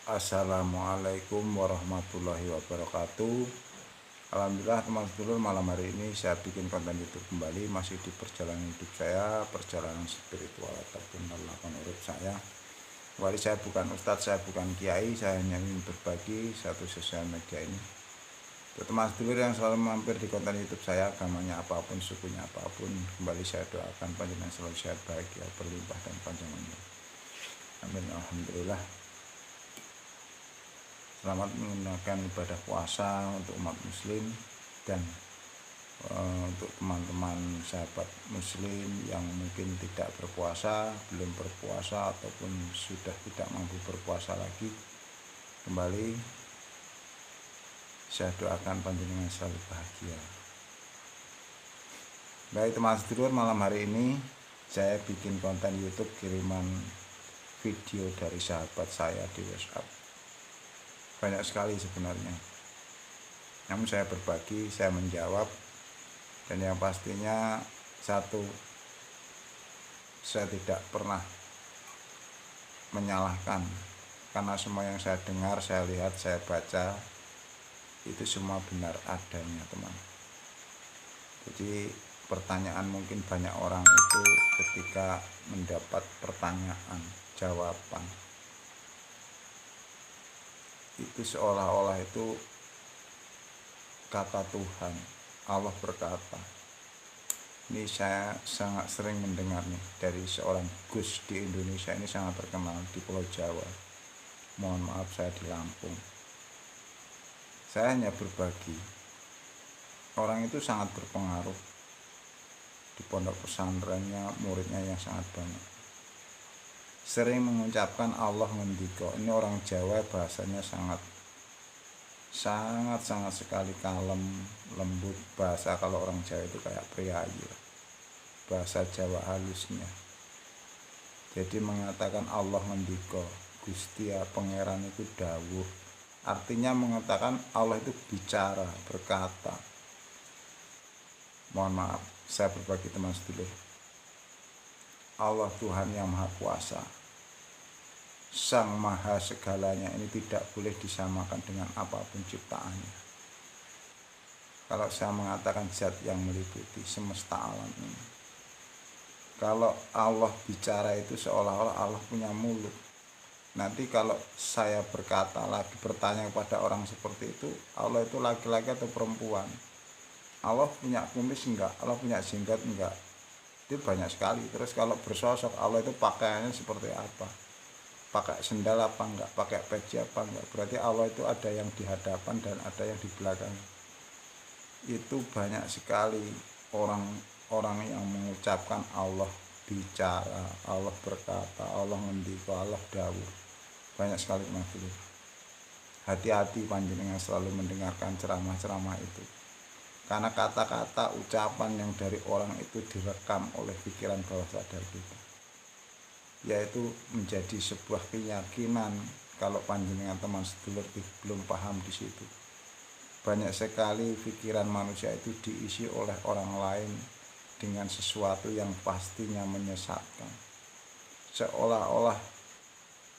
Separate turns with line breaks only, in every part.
Assalamualaikum warahmatullahi wabarakatuh. Alhamdulillah teman sedulur, malam hari ini saya bikin konten YouTube kembali, masih di perjalanan hidup saya, perjalanan spiritual ataupun lakukan urut saya. Kembali saya bukan ustadz, saya bukan kiai, saya hanya ingin berbagi satu sosial media ini. Untuk teman sedulur yang selalu mampir di konten YouTube saya, agamanya apapun, sukunya apapun, kembali saya doakan panjenengan selalu sehat, bahagia, berlimpah dan panjang umur. Amin. Alhamdulillah. Selamat menunaikan ibadah puasa untuk umat muslim dan untuk teman-teman sahabat muslim yang mungkin tidak berpuasa, belum berpuasa ataupun sudah tidak mampu berpuasa lagi. Kembali saya doakan panjenengan selalu bahagia. Baik teman sedulur, malam hari ini saya bikin konten YouTube kiriman video dari sahabat saya di WhatsApp. Banyak sekali sebenarnya, namun saya berbagi, saya menjawab, dan yang pastinya satu, saya tidak pernah menyalahkan, karena semua yang saya dengar, saya lihat, saya baca itu semua benar adanya teman. Jadi pertanyaan mungkin banyak orang itu ketika mendapat pertanyaan, jawaban itu seolah-olah itu kata Tuhan, Allah berkata. Ini saya sangat sering mendengar nih dari seorang Gus di Indonesia, ini sangat terkenal di Pulau Jawa. Mohon maaf, saya di Lampung. Saya hanya berbagi. Orang itu sangat berpengaruh di pondok pesantrennya, muridnya yang sangat banyak. Sering mengucapkan Allah ngendika. Ini orang Jawa bahasanya sangat sekali kalem, lembut. Bahasa kalau orang Jawa itu kayak priayi, bahasa Jawa halusnya. Jadi mengatakan Allah ngendika, Gusti Pangeran itu dawuh, artinya mengatakan Allah itu bicara, berkata. Mohon maaf, saya berbagi teman sedulur. Allah Tuhan yang Maha Kuasa, Sang Maha segalanya, ini tidak boleh disamakan dengan apapun ciptaannya. Kalau saya mengatakan zat yang meliputi semesta alam ini, kalau Allah bicara itu seolah-olah Allah punya mulut. Nanti kalau saya berkata lagi, bertanya kepada orang seperti itu, Allah itu laki-laki atau perempuan? Allah punya kumis enggak? Allah punya jenggot enggak? Itu banyak sekali. Terus kalau bersosok, Allah itu pakaiannya seperti apa? Pakai sendal apa enggak? Pakai peci apa enggak? Berarti Allah itu ada yang di hadapan dan ada yang di belakang. Itu banyak sekali orang-orang yang mengucapkan Allah bicara, Allah berkata, Allah ngendika, Allah dawuh. Banyak sekali teman-teman. Hati-hati panjenengan selalu mendengarkan ceramah-ceramah itu. Karena kata-kata ucapan yang dari orang itu direkam oleh pikiran bawah sadar kita, yaitu menjadi sebuah keyakinan. Kalau panjenengan teman sedulur belum paham di situ, banyak sekali pikiran manusia itu diisi oleh orang lain dengan sesuatu yang pastinya menyesatkan, seolah-olah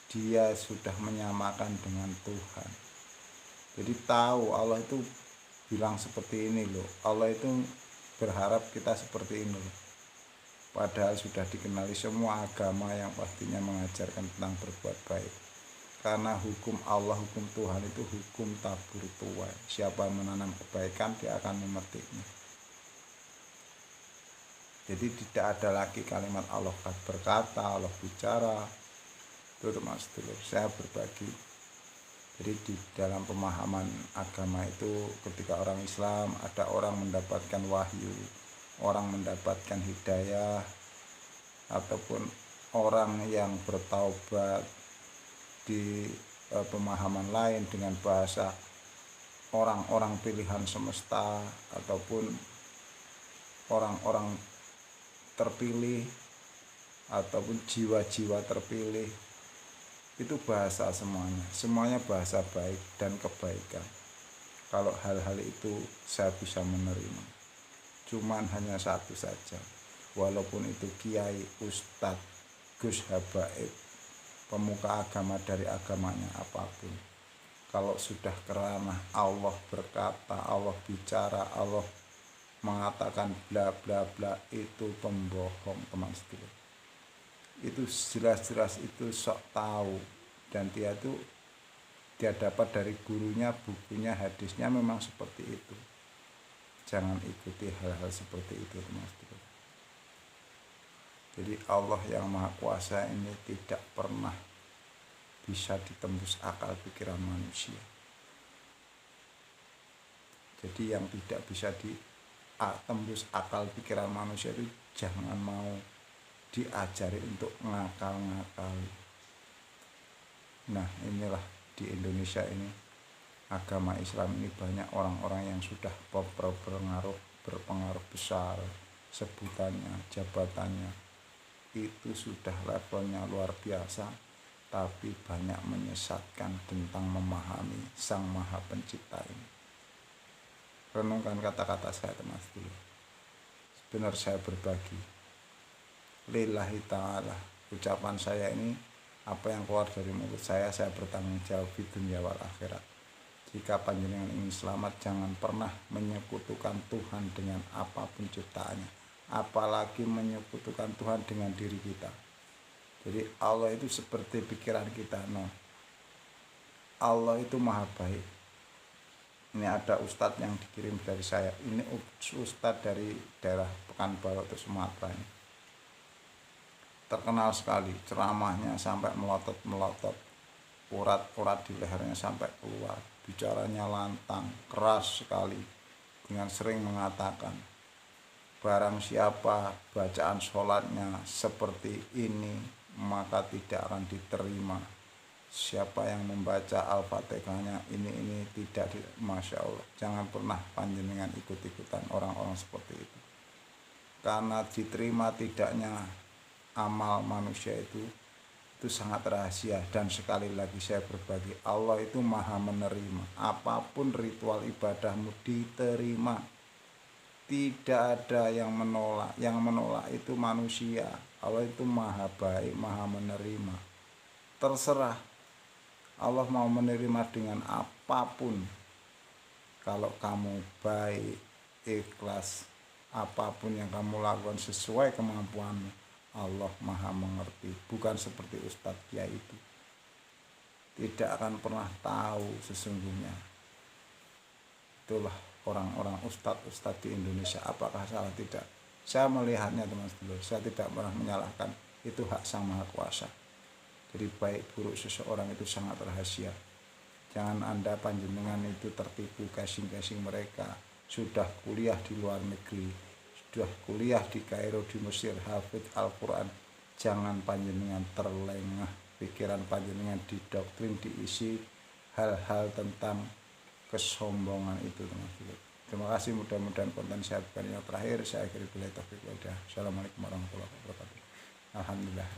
dia sudah menyamakan dengan Tuhan. Jadi tahu Allah itu bilang seperti ini loh, Allah itu berharap kita seperti ini loh. Padahal sudah dikenali semua agama yang pastinya mengajarkan tentang berbuat baik. Karena hukum Allah, hukum Tuhan itu hukum tabur tuai. Siapa menanam kebaikan, dia akan memetiknya. Jadi tidak ada lagi kalimat Allah berkata, Allah bicara. Itu mas dulu saya berbagi. Jadi di dalam pemahaman agama itu, ketika orang Islam, ada orang mendapatkan wahyu, orang mendapatkan hidayah, ataupun orang yang bertaubat di pemahaman lain dengan bahasa orang-orang pilihan semesta ataupun orang-orang terpilih ataupun jiwa-jiwa terpilih, itu bahasa semuanya bahasa baik dan kebaikan. Kalau hal-hal itu saya bisa menerima, cuman hanya satu saja, walaupun itu kiai, ustadz, Gus Habaib, pemuka agama dari agamanya apapun, kalau sudah kerana Allah berkata, Allah bicara, Allah mengatakan bla bla bla, itu pembohong teman sedulur. Itu jelas-jelas itu sok tahu, dan dia dapat dari gurunya, bukunya, hadisnya memang seperti itu. Jangan ikuti hal-hal seperti itu teman sedulur. Jadi Allah yang Maha Kuasa ini tidak pernah bisa ditembus akal pikiran manusia. Jadi yang tidak bisa ditembus akal pikiran manusia itu jangan mau diajari untuk ngakal-ngakali. Nah inilah di Indonesia ini, agama Islam ini banyak orang-orang yang sudah berpengaruh besar, sebutannya, jabatannya itu sudah levelnya luar biasa, tapi banyak menyesatkan tentang memahami Sang Maha Pencipta ini. Renungkan kata-kata saya teman dulu. Benar saya berbagi lillahi ta'ala, ucapan saya ini, apa yang keluar dari mulut saya bertanggung jawab di dunia wal akhirat. Jika panjenengan ingin selamat, jangan pernah menyekutukan Tuhan dengan apapun ciptaannya, apalagi menyekutukan Tuhan dengan diri kita. Jadi Allah itu seperti pikiran kita. Allah itu maha baik. Ini ada ustadz yang dikirim dari saya. Ini ustadz dari daerah Pekanbaru atau Sumatera ini. Terkenal sekali, ceramahnya sampai melotot-melotot, urat-urat di lehernya sampai keluar, bicaranya lantang, keras sekali, dengan sering mengatakan, barang siapa bacaan sholatnya seperti ini, maka tidak akan diterima. Siapa yang membaca Al-Fatihahnya ini tidak Masya Allah. Jangan pernah panjenengan ikut-ikutan orang-orang seperti itu, karena diterima tidaknya amal manusia itu sangat rahasia. Dan sekali lagi saya berbagi, Allah itu maha menerima apapun ritual ibadahmu, diterima. Tidak ada yang menolak. Yang menolak itu manusia. Allah itu maha baik, maha menerima. Terserah Allah mau menerima dengan apapun. Kalau kamu baik, ikhlas, apapun yang kamu lakukan sesuai kemampuanmu, Allah maha mengerti. Bukan seperti Ustadz Kiai itu, tidak akan pernah tahu sesungguhnya. Itulah orang-orang ustadz di Indonesia. Apakah salah? Tidak. Saya melihatnya teman-teman, saya tidak pernah menyalahkan. Itu hak Sang Maha Kuasa. Jadi baik buruk seseorang itu sangat rahasia. Jangan Anda panjenengan itu tertipu casing-casing mereka. Sudah kuliah di luar negeri, sudah kuliah di Kairo, di Mesir, hafidz Al-Quran. Jangan panjenengan terlengah, pikiran panjenengan didoktrin, diisi hal-hal tentang kesombongan itu teman-teman. Terima kasih, mudah-mudahan konten saya bukan yang terakhir. Saya akhiri bila taufiq wal hidayah. Assalamualaikum warahmatullahi wabarakatuh. Alhamdulillah.